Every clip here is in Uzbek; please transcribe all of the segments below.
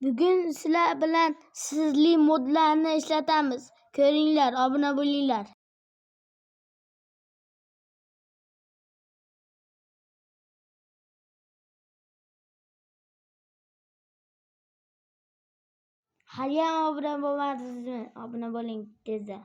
Bugun sizlar bilan sirli modlarni ishlatamiz. Ko'ringlar, obuna bo'linglar. Haliyam obuna bo'lmadingizmi? Obuna bo'ling tezda.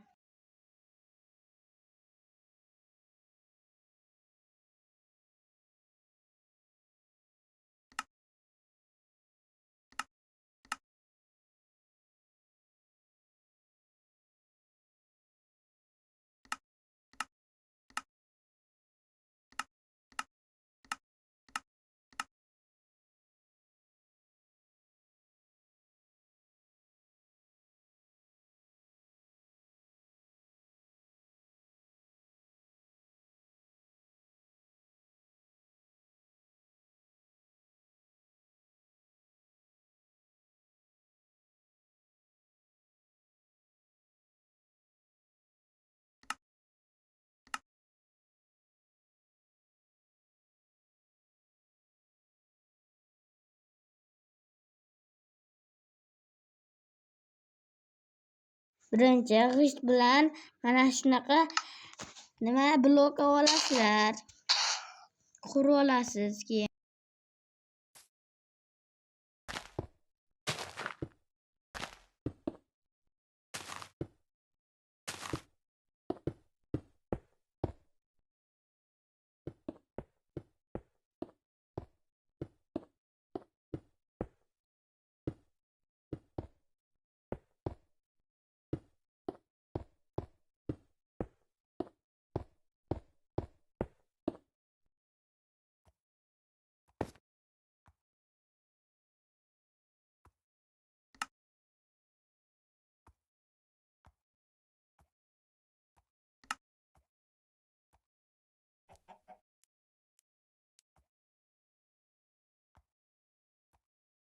Birinchi g'isht bilan mana shunaqa blok olasizlar. Qurib olasiz keyin.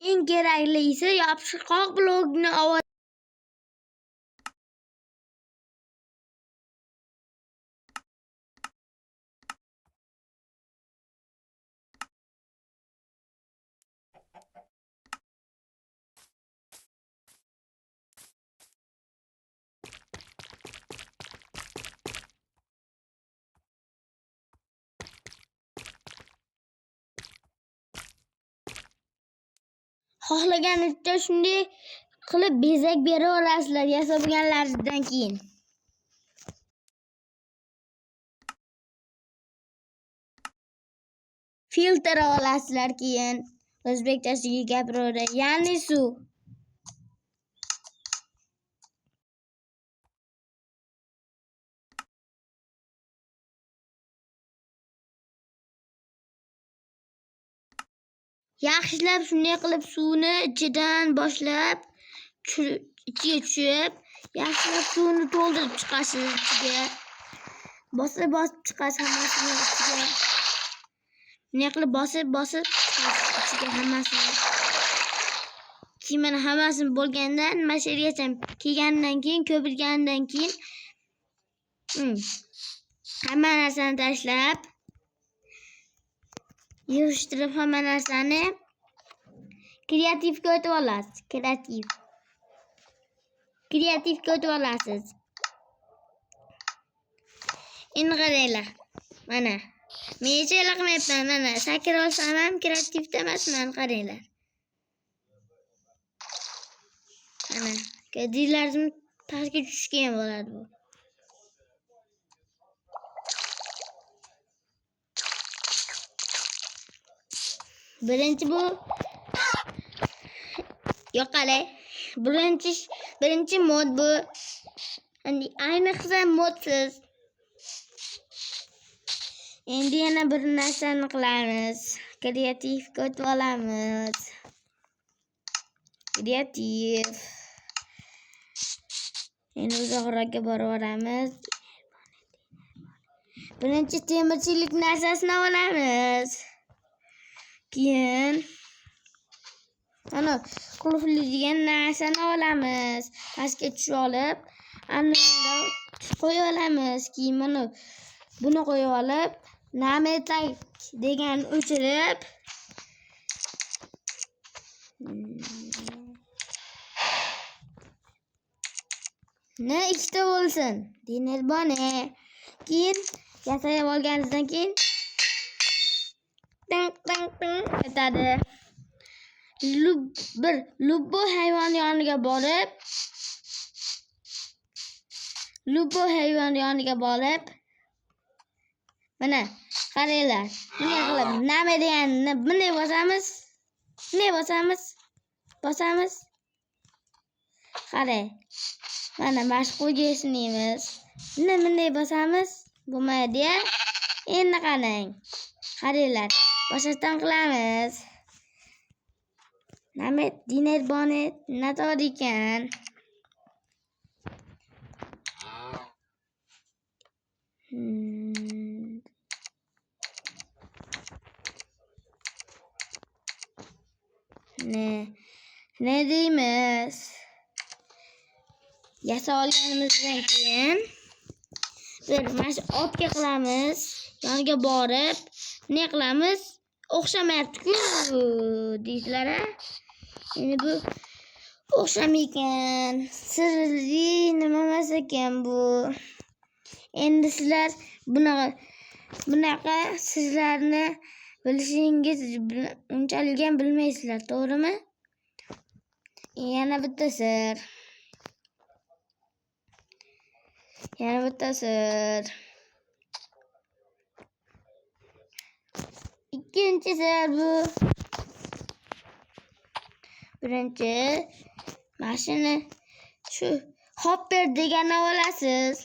Eng keraklisi yopishqoq blokni xohlaganingizcha shunday qilib bezak bera olasizlar yasaganlaringizdan keyin. Filtr olasizlar keyin. O'zbekchasiga gapiraveray, ya'ni suv. Yaxshilab shunday qilib suvni ichidan boshlab ichiga tushib, yaxshilab suvni to'ldirib chiqasiz ichiga. Bosib chiqasiz hammasini ichiga. Bunday qilib bosib chiqasiz ichiga hammasini. Keyin mana hammasini bo'lgandan nima shergacha kelgandan keyin, ko'pirgandan keyin hamma narsani tashlab yig'ishtirib hamma narsani kreativga o'tib olasiz. Kreativga o'tib olasiz. Endi qaranglar. Mana men hech qilmayapman. Mana sakira olsam ham kreativda emasman, qaranglar. Mana ko'rdinglarmi? Pastga tushgan bo'ladi bu. Bu yo'q qalay. Birinchi mod bu. Ayniqsa modsiz. Endi yana bir narsani qilamiz. Kreativga o'tib olamiz. Kreativ. Endi uzoqroqqa boraveramiz. Birinchi temirchilik narsasini olamiz. Keyin mana qulfli degan narsani olamiz. Pastga tushib olib, ananda qo'yib olamiz. Keyin mana buni qo'yib olib, nametak degan o'chirib Ne ikkita bo'lsin. Dinelbone. Keyin yasayib olganingizdan keyin tang aytadi. Lubbo hayvon yoniga borib, mana qaranglar. Bunday qilib nima deganini bunday bosamiz. Qarang. Mana mashqo'ga sinimiz. Bunday bosamiz. Bo'lmaydi-ya. Endi qarang. Qaranglar. Boshqatdan qilamiz. Namet Dinelbone noto'g'ri ekan. Ne deymiz? Yasa olganimizdan keyin bir mana otga qilamiz. Yoniga borib, ne qilamiz? O'xshamayapti-ku deysizlar-a? Endi bu o'xshamaykan. Sirli nima emas ekan bu. Endi sizlar bunaqa sizlarni bilishingiz unchalik ham bilmaysizlar, to'g'rimi? Yana bitta sir. Ikkinchi sir bu. Birinchi mashina shu hopper deganni olasiz.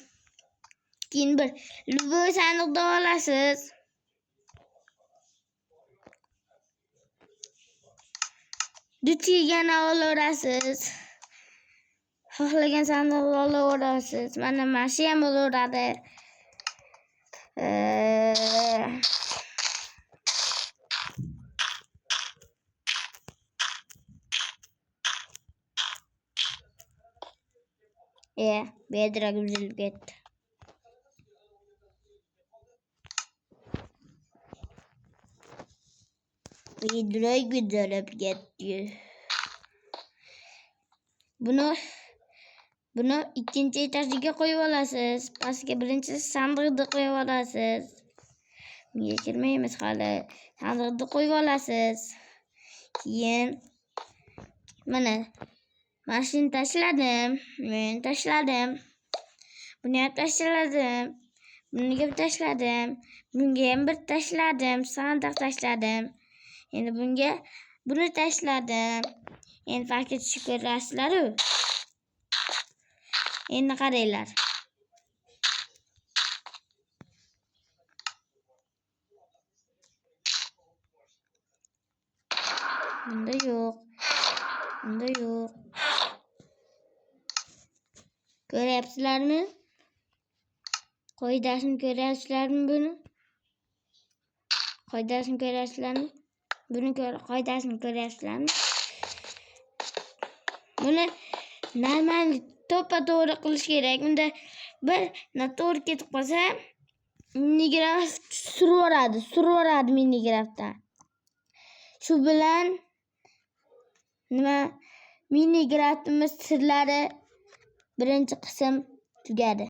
Keyin bir любой sandiqdan olasiz. Duchigani olaverasiz. Xohlagan sandiqni olaverasiz. Mana shu ham bo'laveradi. Bedrag buzilib ketdi. Bedrag buzilib ketdi. Buni ikkinchi etajiga qo'yib olasiz. Pastga birinchi sandiqni qo'yib olasiz. Bunga kirmaymiz hali. Sandiqni qo'yib olasiz. Keyin mana mashina tashladim. Men tashladim. Buni ham tashladim. Bunga ham tashladim. Bunga ham bir tashladim. Sandiq tashladim. Endi buni tashladim. Endi farqni tushib ko'rasizlar-ku. Endi qaranglar. Bunda yo'q. Ko'ryapsizlarmi? Qoidasini ko'ryapsizlarmi buni? Qoidasini ko'ryapsizlarmi? Buni normal to'ppa-to'g'ri qilish kerak. Unda bir noto'g'ri ketib qolsa, minigraf suraveradi minigrafdan. Shu bilan minigrafimiz sirlari birinchi qism tugadi.